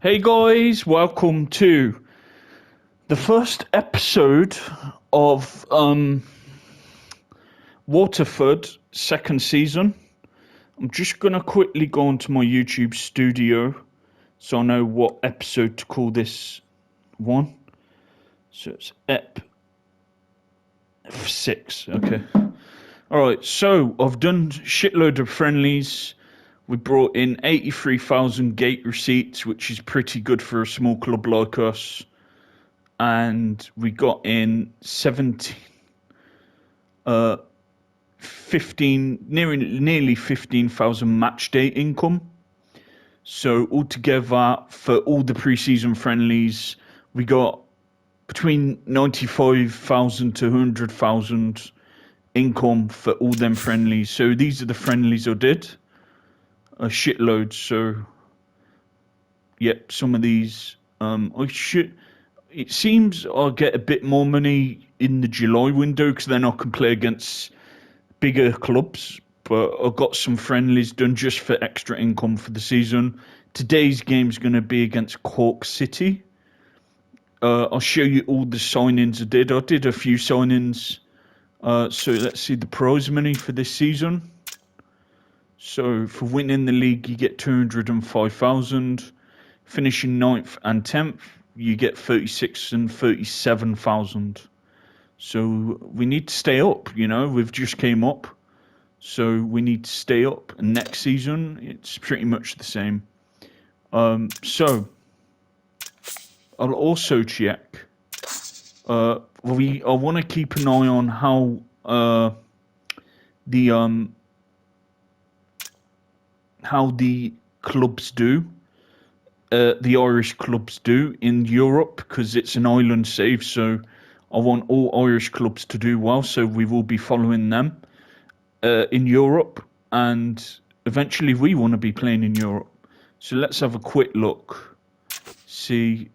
Hey guys, welcome to the first episode of Waterford second season. I'm just gonna quickly go onto my YouTube studio so I know what episode to call this one. So it's Ep 6, okay. Alright, so I've done shitload of friendlies. We brought in 83,000 gate receipts, which is pretty good for a small club like us. And we got in 15, nearly 15,000 match day income. So altogether, for all the preseason friendlies, we got between 95,000 to 100,000 income for all them friendlies. So these are the friendlies I did. A shitload. So, yep, some of these, I should. It seems I'll get a bit more money in the July window because then I can play against bigger clubs. But I've got some friendlies done just for extra income for the season. Today's game's going to be against Cork City. I'll show you all the signings I did. I did a few signings. So let's see the prize money for this season. So for winning the league, you get 205,000. Finishing 9th and 10th, you get 36 and 37,000. So we need to stay up, we've just came up. So we need to stay up. And next season, it's pretty much the same. So I'll also check. I want to keep an eye on how the clubs do. The Irish clubs do in Europe because it's an island save, so I want all Irish clubs to do well, so we will be following them in Europe, and eventually we want to be playing in Europe. So let's have a quick look, see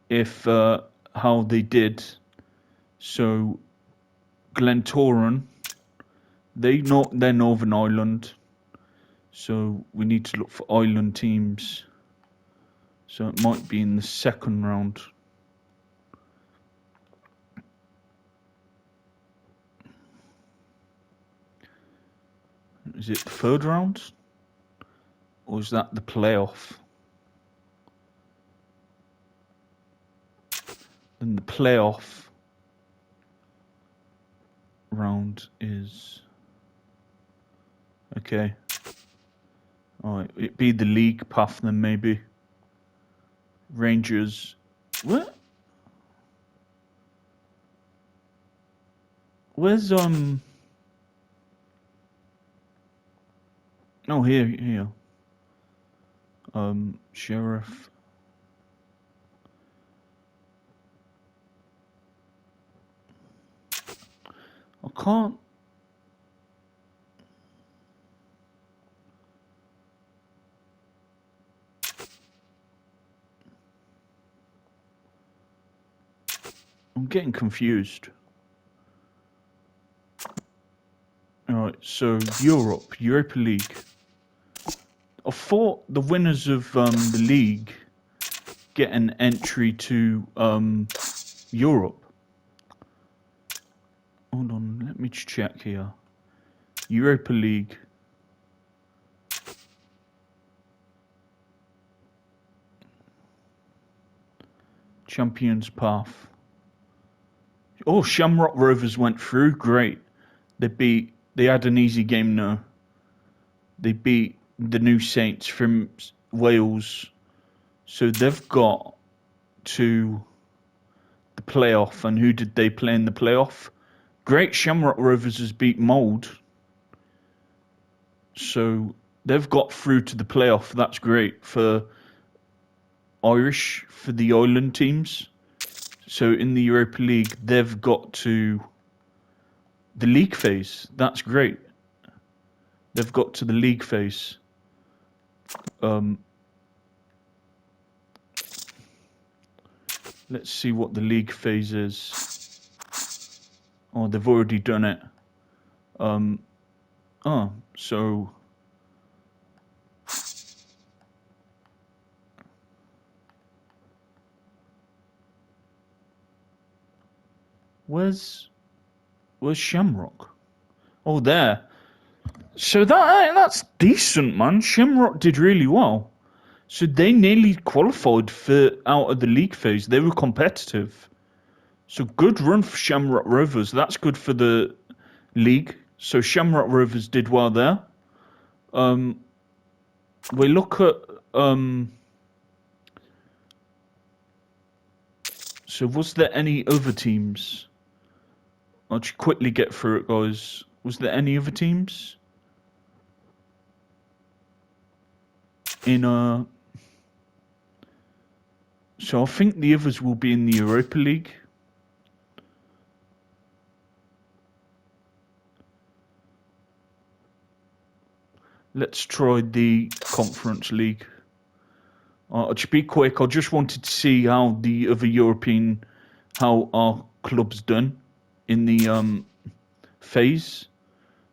if how they did. So Glentoran, they're Northern Ireland. So we need to look for island teams. So it might be in the second round. Is it the third round? Or is that the playoff? Then the playoff round is... Okay. Alright, it'd be the league path then maybe. Rangers. What? Where's Oh, here. Sheriff. I can't. I'm getting confused. Alright, so Europa League. I thought the winners of the league get an entry to Europe. Hold on, let me check here. Europa League. Champions Path. Oh, Shamrock Rovers went through. Great. They had an easy game now. They beat the New Saints from Wales. So they've got to the playoff. And who did they play in the playoff? Great. Shamrock Rovers has beat Mould. So they've got through to the playoff. That's great for Irish, for the island teams. So in the Europa League, they've got to the league phase. That's great. They've got to the league phase. Let's see what the league phase is. Oh, they've already done it. So Where's Shamrock? Oh, there. So that's decent, man. Shamrock did really well. So they nearly qualified for out of the league phase. They were competitive. So good run for Shamrock Rovers. That's good for the league. So Shamrock Rovers did well there. We look at so was there any other teams? I'll just quickly get through it, guys. Was there any other teams in So I think the others will be in the Europa League. Let's try the Conference League. I'll just be quick. I just wanted to see how the other how our club's done in the phase.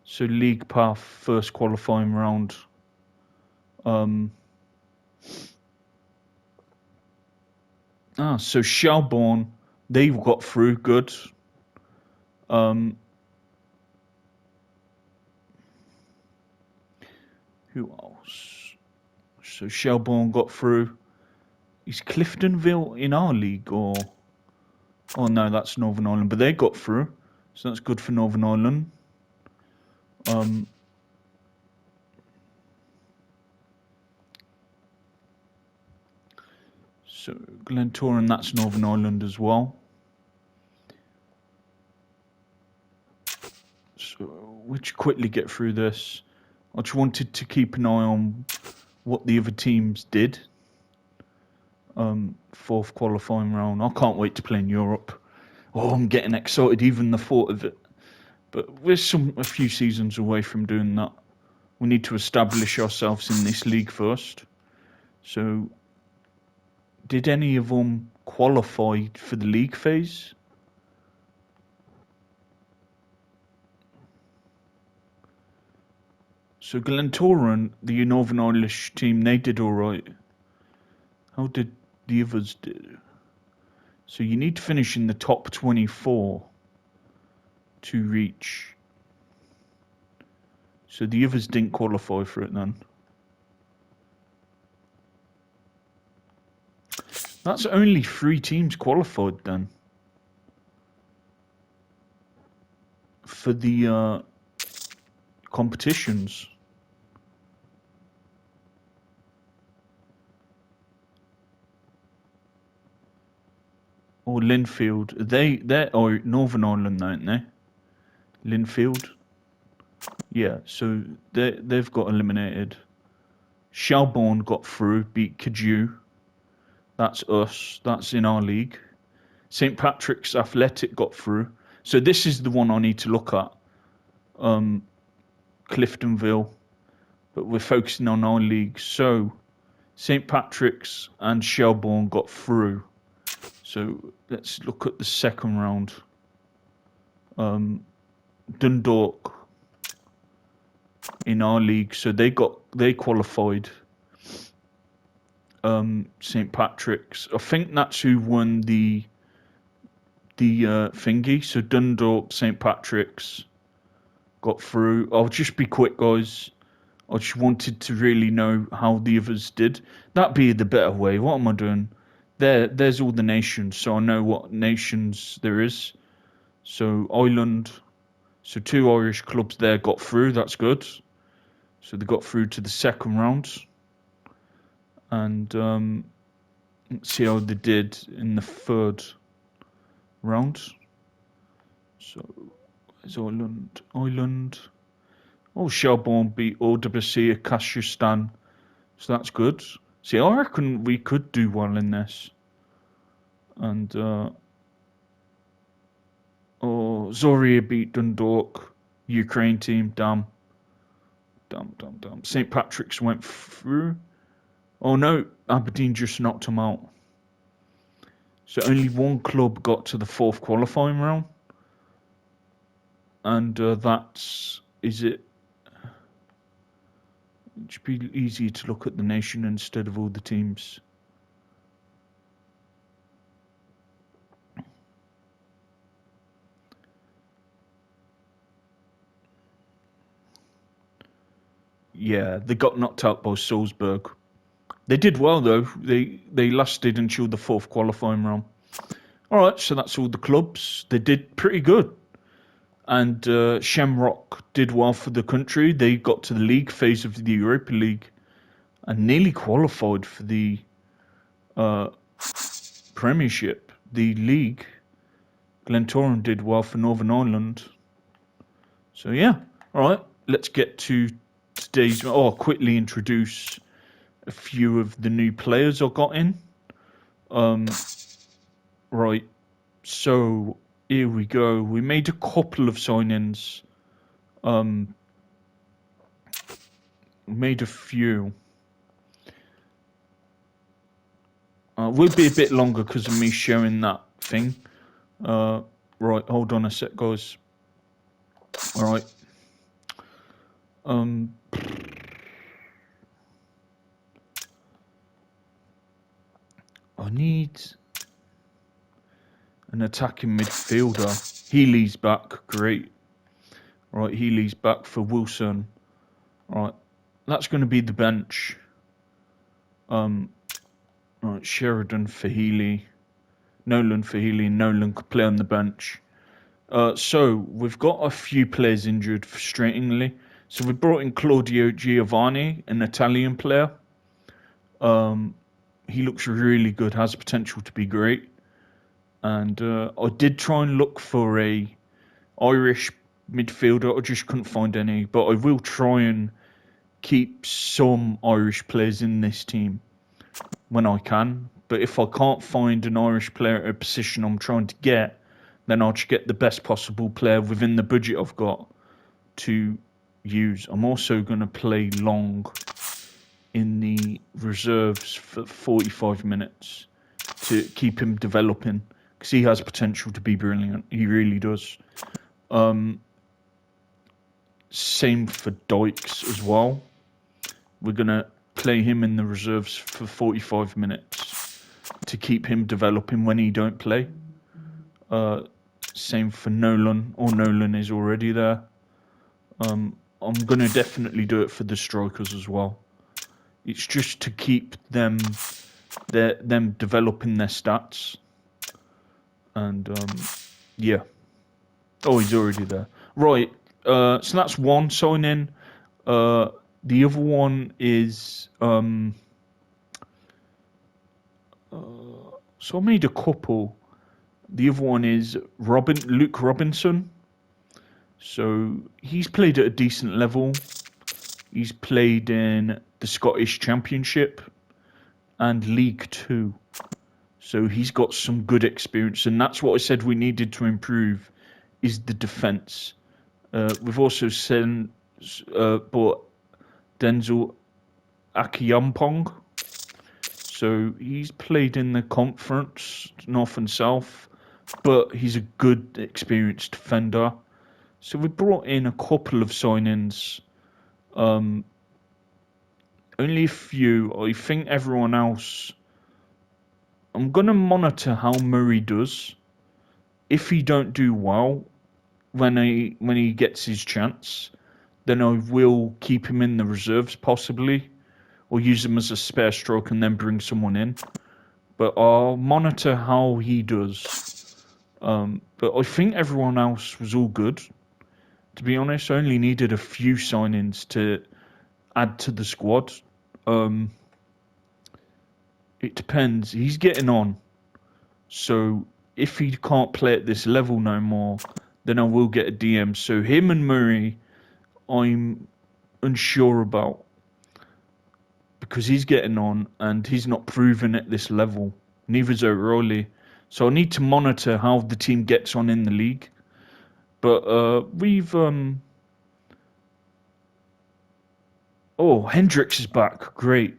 So League Path, first qualifying round. So Shelbourne, they got through good. Who else? So Shelbourne got through. Is Cliftonville in our league or? Oh no, that's Northern Ireland, but they got through, so that's good for Northern Ireland. So Glentoran, that's Northern Ireland as well. So we'll quickly get through this. I just wanted to keep an eye on what the other teams did. Fourth qualifying round. I can't wait to play in Europe. Oh, I'm getting excited, even the thought of it. But we're a few seasons away from doing that. We need to establish ourselves in this league first. So, did any of them qualify for the league phase? So Glentoran, the Northern Irish team, they did all right. How did the others do? So you need to finish in the top 24 to reach. So the others didn't qualify for it then. That's only 3 teams qualified then. For the competitions. Or Linfield. They're Northern Ireland, aren't they? Linfield. Yeah, so they've got eliminated. Shelbourne got through, beat Kew. That's us. That's in our league. St. Patrick's Athletic got through. So this is the one I need to look at. Cliftonville. But we're focusing on our league. So St. Patrick's and Shelbourne got through. So let's look at the second round. Dundalk in our league, so they qualified. St. Patrick's, I think that's who won the thingy. So Dundalk, St. Patrick's got through. I'll just be quick, guys. I just wanted to really know how the others did. That'd be the better way. What am I doing? There's all the nations, so I know what nations there is. So Ireland, so 2 Irish clubs there got through. That's good. So they got through to the second round. And let's see how they did in the third round. So there's Ireland. Oh, Shelbourne beat OWC Kashustan. So that's good. See, I reckon we could do well in this. And Zoria beat Dundalk. Ukraine team, damn. St. Patrick's went through. Oh no, Aberdeen just knocked them out. So only one club got to the fourth qualifying round. And is it? It should be easier to look at the nation instead of all the teams. Yeah, they got knocked out by Salzburg. They did well though. They lasted until the fourth qualifying round. All right, so that's all the clubs. They did pretty good, and Shamrock did well for the country. They got to the league phase of the Europa League and nearly qualified for the uh, Premiership. The league, Glentoran did well for Northern Ireland. So yeah, all right. Let's get to today's. Oh, I'll quickly introduce a few of the new players I got in. Right. So here we go. We made a couple of signings. Made a few. Will be a bit longer because of me showing that thing. Right, hold on a sec, guys. All right. I need an attacking midfielder. Healy's back, great. Right, Healy's back for Wilson. Right, that's going to be the bench. Right, Sheridan for Healy, Nolan for Healy, and Nolan could play on the bench. So we've got a few players injured, frustratingly. So we brought in Claudio Giovanni, an Italian player. He looks really good, has potential to be great. And I did try and look for a Irish midfielder. I just couldn't find any. But I will try and keep some Irish players in this team when I can. But if I can't find an Irish player at a position I'm trying to get, then I'll just get the best possible player within the budget I've got to use. I'm also going to play Long in the reserves for 45 minutes to keep him developing, because he has potential to be brilliant. He really does. Same for Dykes as well. We're going to play him in the reserves for 45 minutes to keep him developing when he don't play. Same for Nolan, or Nolan is already there. I'm going to definitely do it for the strikers as well. It's just to keep them developing their stats. And yeah. Oh, he's already there. Right. So that's one sign-in. The other one is so I made a couple. The other one is Luke Robinson. So he's played at a decent level. He's played in the Scottish Championship and League Two. So he's got some good experience, and that's what I said we needed to improve, is the defence. We've also bought Denzel Akiyampong. So he's played in the conference, North and South, but he's a good, experienced defender. So we brought in a couple of signings. Only a few. I think everyone else... I'm going to monitor how Murray does. If he don't do well when he gets his chance, then I will keep him in the reserves possibly, or use him as a spare stroke and then bring someone in. But I'll monitor how he does. But I think everyone else was all good. To be honest, I only needed a few signings to add to the squad. It depends. He's getting on. So if he can't play at this level no more, then I will get a DM. So him and Murray, I'm unsure about, because he's getting on and he's not proven at this level. Neither's O'Reilly. So I need to monitor how the team gets on in the league. But we've... Oh, Hendricks is back. Great.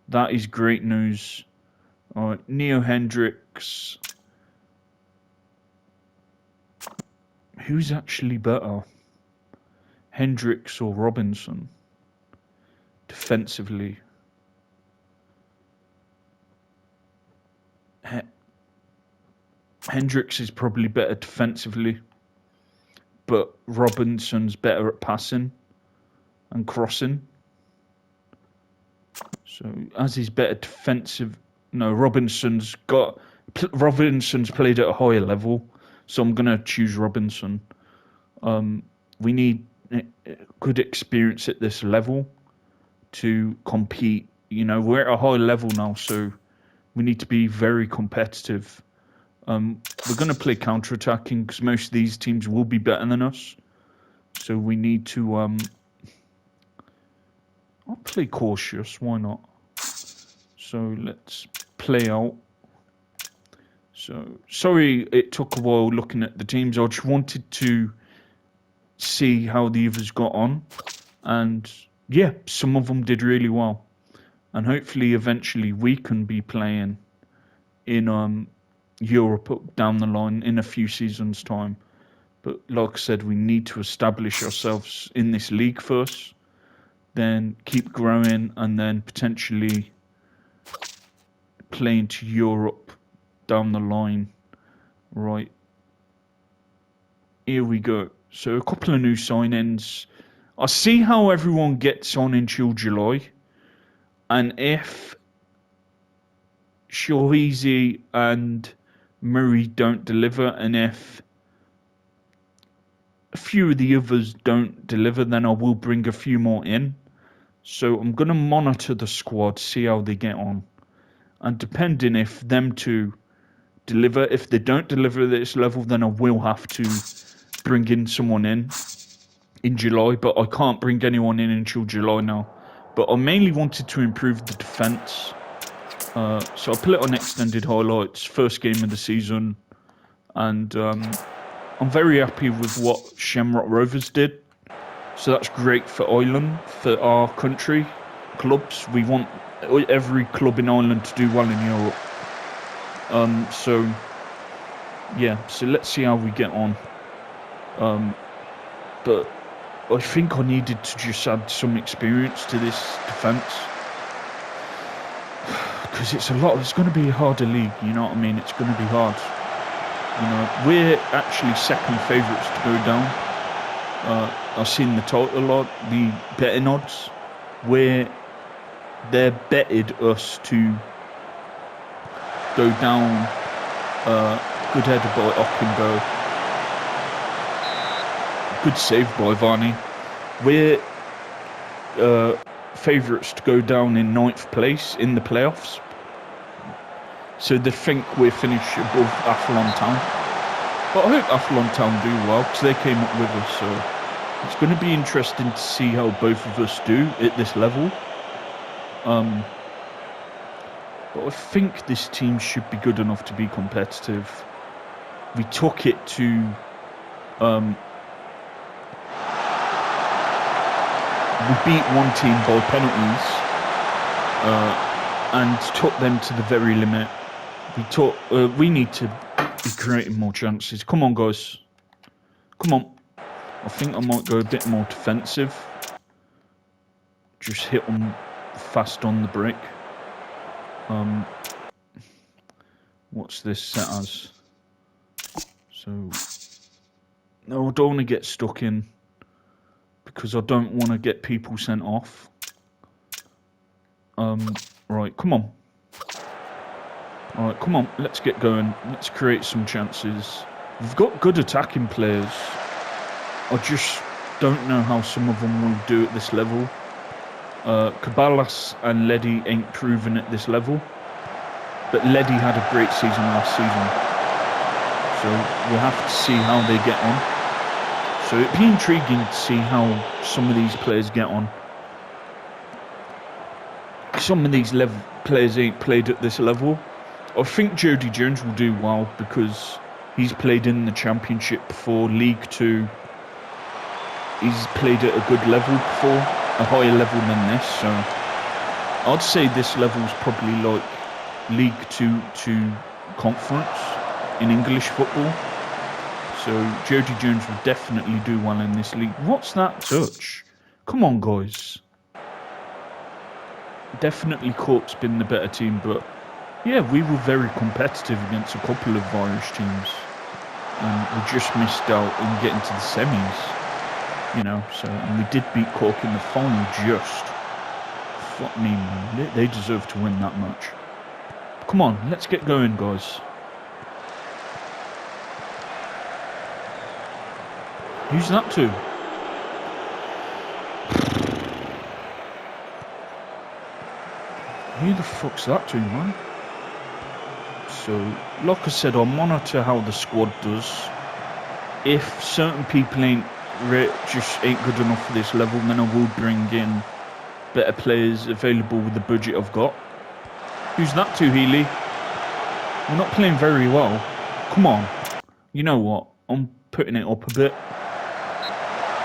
That is great news. All right, Neo Hendricks. Who's actually better? Hendricks or Robinson? Defensively. Hendricks is probably better defensively, but Robinson's better at passing. and crossing. So as he's better defensive, no, Robinson's played at a higher level, so I'm gonna choose Robinson. We need good experience at this level to compete. We're at a high level now, so we need to be very competitive. We're going to play counter-attacking because most of these teams will be better than us. So we need to... I'll play cautious, why not? So let's play out. So, sorry it took a while looking at the teams. I just wanted to see how the others got on. And yeah, some of them did really well. And hopefully eventually we can be playing in Europe down the line in a few seasons' time. But like I said, we need to establish ourselves in this league first, then keep growing, and then potentially play into Europe down the line. Right. Here we go. So a couple of new signings. I'll see how everyone gets on until July. And if Shahizi and Murray don't deliver, and if a few of the others don't deliver, then I will bring a few more in. So I'm going to monitor the squad, see how they get on. And depending if them two deliver, if they don't deliver at this level, then I will have to bring in someone in July. But I can't bring anyone in until July now. But I mainly wanted to improve the defence. So I'll put it on extended highlights, first game of the season. And I'm very happy with what Shamrock Rovers did. So that's great for Ireland, for our country, clubs. We want every club in Ireland to do well in Europe. So let's see how we get on. But I think I needed to just add some experience to this defence. Because it's going to be a harder league, you know what I mean? It's going to be hard. We're actually second favourites to go down. I've seen the total odd, the betting odds, where they're betted us to go down. Good header by Ockenbo. Good save by Varney. We're favourites to go down in 9th place in the playoffs. So they think we're finished above Athlone Town. But I hope Athlone Town do well because they came up with us. So it's going to be interesting to see how both of us do at this level. But I think this team should be good enough to be competitive. We took it to we beat one team by penalties and took them to the very limit. We need to be creating more chances. Come on, guys. Come on. I think I might go a bit more defensive. Just hit them fast on the break. What's this set as? So, no, I don't want to get stuck in because I don't want to get people sent off. Right, come on. Alright, come on, let's get going. Let's create some chances. We've got good attacking players. I just don't know how some of them will do at this level. Caballas and Leddy ain't proven at this level. But Leddy had a great season last season. So we'll have to see how they get on. So it'd be intriguing to see how some of these players get on. Some of these players ain't played at this level. I think Jody Jones will do well because he's played in the Championship before, League 2. He's played at a good level before, a higher level than this. So I'd say this level's probably like League 2 to Conference in English football. So Jody Jones will definitely do well in this league. What's that touch? Come on, guys. Definitely Cork's been the better team, but yeah, we were very competitive against a couple of Irish teams. And we just missed out in getting to the semis. You know, so, and we did beat Cork in the final just. Fuck me, man. They deserve to win that much. Come on, let's get going, guys. Who's that to? Who the fuck's that to, man? So, like I said, I'll monitor how the squad does. If certain people just ain't good enough for this level, then I will bring in better players available with the budget I've got. Who's that to, Healy? We're not playing very well. Come on. You know what? I'm putting it up a bit.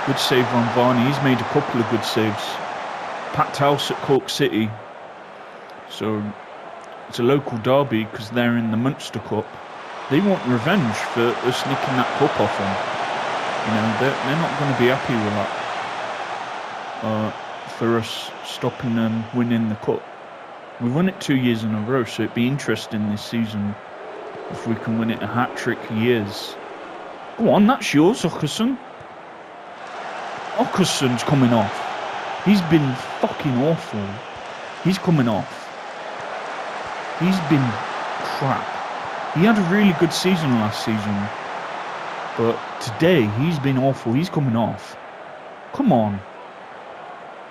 Good save on Varney. He's made a couple of good saves. Packed house at Cork City. So it's a local derby because they're in the Munster Cup. They want revenge for us nicking that cup off them. You know, they're not going to be happy with that. For us stopping them winning the cup. We won it 2 years in a row, so it'd be interesting this season if we can win it a hat-trick years. Go on, that's yours, Ockerson. Ockerson's coming off. He's been fucking awful. He's coming off. He's been crap. He had a really good season last season. But today, he's been awful. He's coming off. Come on.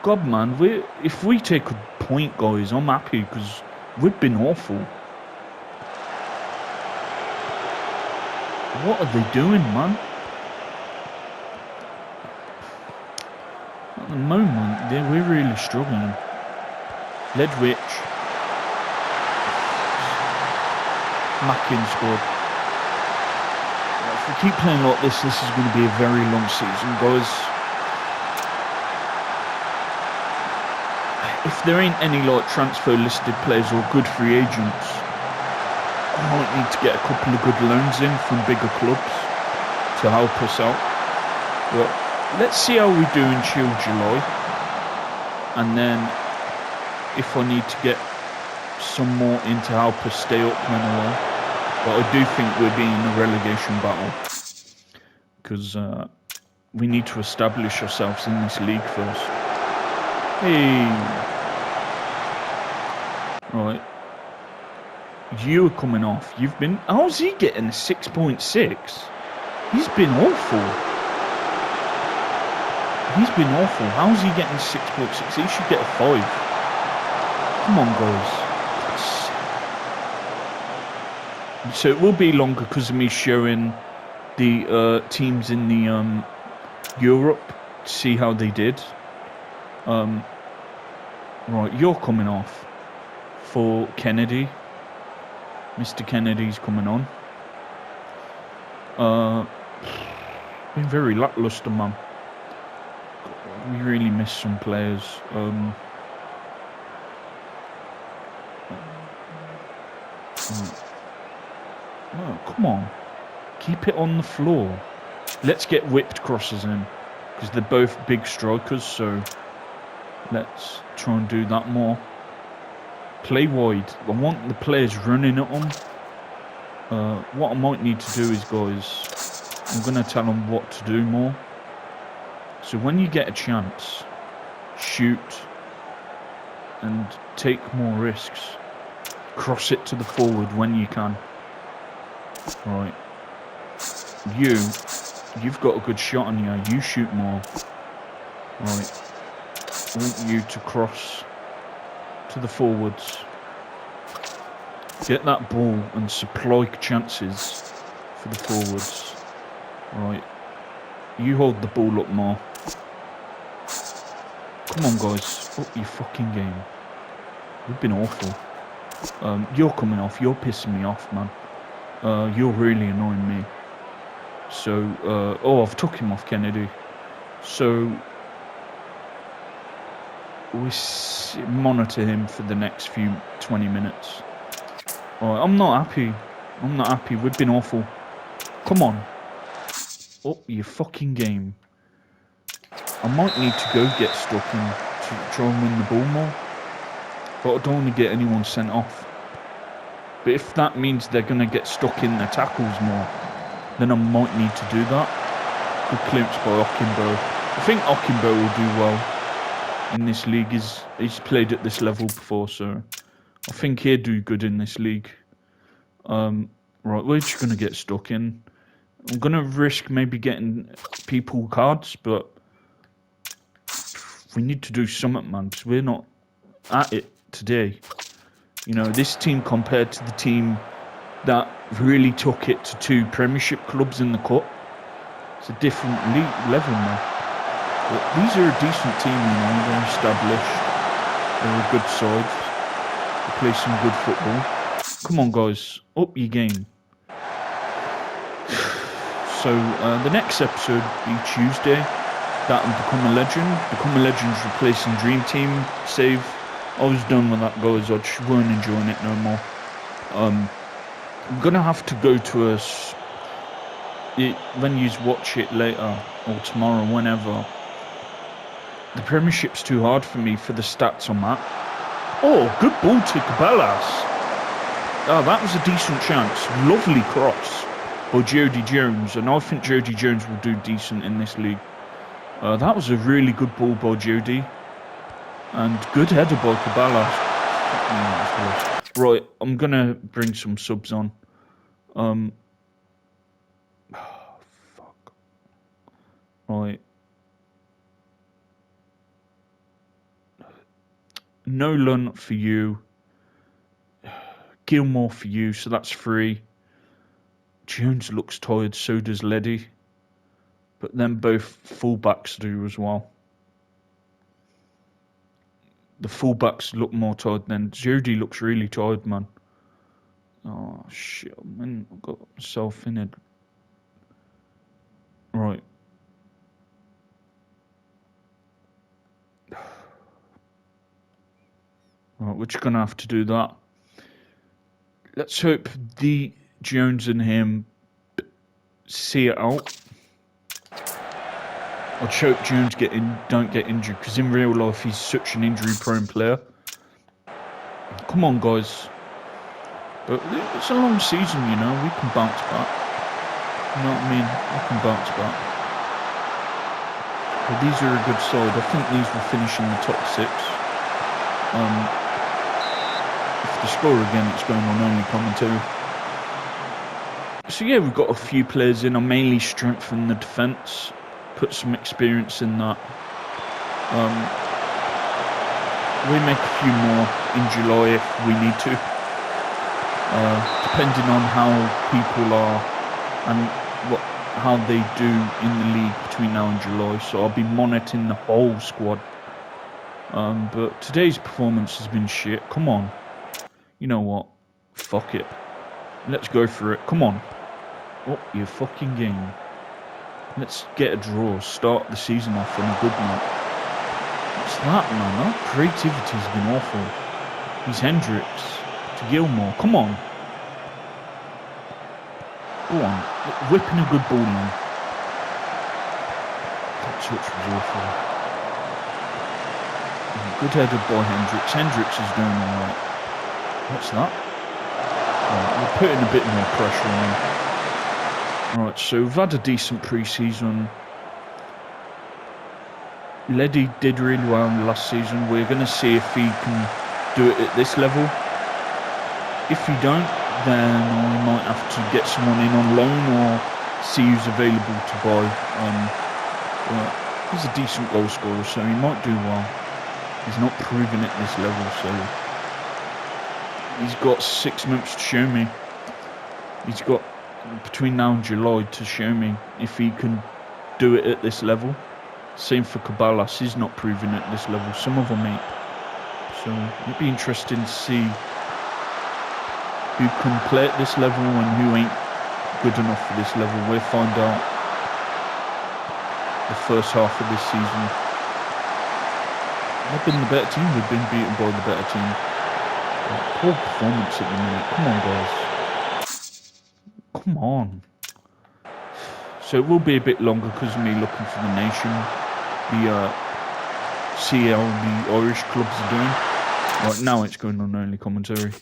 God, man, if we take a point, guys, I'm happy because we've been awful. What are they doing, man? At the moment, we're really struggling. Ledwich. Mackin scored. If we keep playing like this is going to be a very long season, guys. If there ain't any like transfer listed players or good free agents, I might need to get a couple of good loans in from bigger clubs to help us out. But let's see how we do until July, and then if I need to get some more in to help us stay up when a while. But I do think we'll be in a relegation battle because we need to establish ourselves in this league first. Hey, right, you are coming off. You've been. How's he getting a 6.6? He's been awful. He's been awful. How's he getting 6.6? He should get a 5. Come on, guys. So it will be longer because of me showing the teams in the Europe to see how they did. Right, you're coming off for Kennedy. Mr. Kennedy's coming on. Been very lackluster, man. We really missed some players. Oh, come on. Keep it on the floor. Let's get whipped crosses in. Because they're both big strikers, so let's try and do that more. Play wide. I want the players running at them. What I might need to do is, guys, I'm going to tell them what to do more. So when you get a chance, shoot and take more risks. Cross it to the forward when you can. Right. You've got a good shot on you. You shoot more. Right. I want you to cross to the forwards. Get that ball and supply chances for the forwards. Right. You hold the ball up more. Come on, guys. Up your fucking game. We've been awful. You're coming off. You're pissing me off, man. You're really annoying me. So, oh, I've took him off Kennedy. So, we monitor him for the next 20 minutes. Alright, I'm not happy. I'm not happy. We've been awful. Come on. Up your fucking game. I might need to go get stuck and to try and win the ball more. But I don't want to get anyone sent off. But if that means they're going to get stuck in their tackles more, then I might need to do that. Good clearance by Ockenbo. I think Okimbo will do well in this league. He's played at this level before, so I think he'll do good in this league. Right, we're just gonna get stuck in. I'm gonna risk maybe getting people cards, but we need to do something, man, because we're not at it today. You know, this team compared to the team that really took it to 2 Premiership clubs in the cup, it's a different level, man. But these are a decent team, you know, they're established, they're a good side, they play some good football. Come on, guys, up your game. So, the next episode will be Tuesday. That will Become a Legend. Become a Legend's replacing Dream Team save. I was done with that, guys. I just weren't enjoying it no more. I'm gonna have to go to when you watch it later or tomorrow, whenever. The Premiership's too hard for me for the stats on that. Oh, good ball to Cabellas. Oh, that was a decent chance. Lovely cross by Jody Jones, and I think Jody Jones will do decent in this league. That was a really good ball by Jody. And good header by Cabellas. Right, I'm going to bring some subs on. Fuck. Right. Nolan for you. Gilmore for you, so that's 3. Jones looks tired, so does Leddy. But then both fullbacks do as well. The fullbacks look more tired than Jody looks really tired, man. Oh shit, man, I got myself in it. Right. Right, we're just gonna have to do that. Let's hope the Jones and him see it out. I hope Jones don't get injured, because in real life he's such an injury-prone player. Come on, guys. But it's a long season, you know. We can bounce back. You know what I mean? We can bounce back. But these are a good side. I think these will finish in the top 6. If they score again, it's going on only commentary. So yeah, we've got a few players in. I mainly strengthen the defence. Put some experience in that. We make a few more in July if we need to. Depending on how people are and how they do in the league between now and July. So I'll be monitoring the whole squad. But today's performance has been shit. Come on. You know what? Fuck it. Let's go for it. Come on. Up your fucking game. Let's get a draw. Start the season off on a good note. What's that, man? That creativity's been awful. He's Hendricks to Gilmore. Come on. Go on. Whipping a good ball now. That touch was awful. Good header by Hendricks. Hendricks is doing alright. What's that? Right, we're putting a bit more pressure on him. Right, so we've had a decent pre-season. Leddy did really well last season. We're going to see if he can do it at this level. If he don't, then we might have to get someone in on loan or see who's available to buy. He's a decent goal scorer, so he might do well. He's not proven at this level, so he's got 6 months to show me. He's got between now and July to show me if he can do it at this level. Same for Cabellas, he's not proven at this level. Some of them ain't. So it'd be interesting to see who can play at this level and who ain't good enough for this level. We'll find out the first half of this season. They've been the better team, they've been beaten by the better team. Poor performance at the minute. Come on, guys. Come on. So it will be a bit longer because of me looking for the nation. See how the Irish clubs are doing. Right, now it's going on only commentary.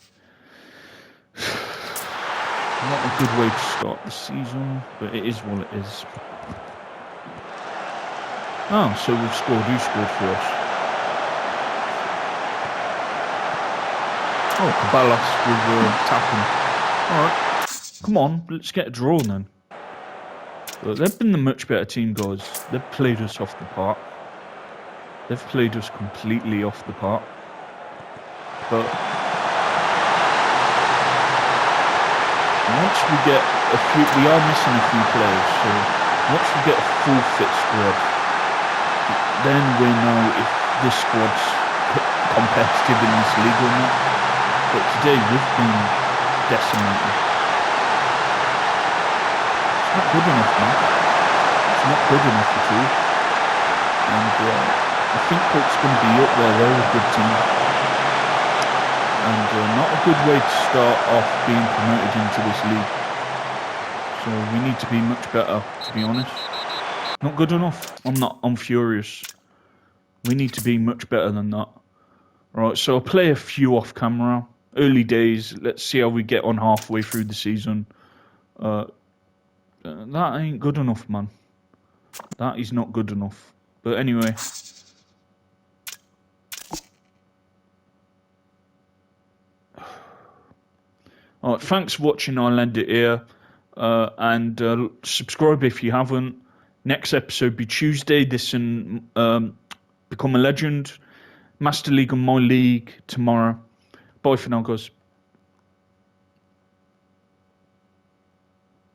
Not a good way to start the season, but it is what it is. Oh, so we've scored. Who scored for us? Oh, Caballas with tapping. Alright. Come on, let's get a draw then. But they've been the much better team, guys. They've played us off the park. They've played us completely off the park. But once we get a few, we are missing a few players, so once we get a full fit squad, then we'll know if this squad's competitive in this league or not. But today we've been decimated. It's not good enough, man. It's not good enough at all. And I think Cork's going to be up there. They're a good team. And not a good way to start off being promoted into this league. So we need to be much better, to be honest. Not good enough. I'm furious. We need to be much better than that. Right, so I'll play a few off camera. Early days. Let's see how we get on halfway through the season. That ain't good enough, man. That is not good enough. But anyway. Alright, thanks for watching. I'll end it here. And subscribe if you haven't. Next episode be Tuesday. This and Become a Legend. Master League and My League tomorrow. Bye for now, guys.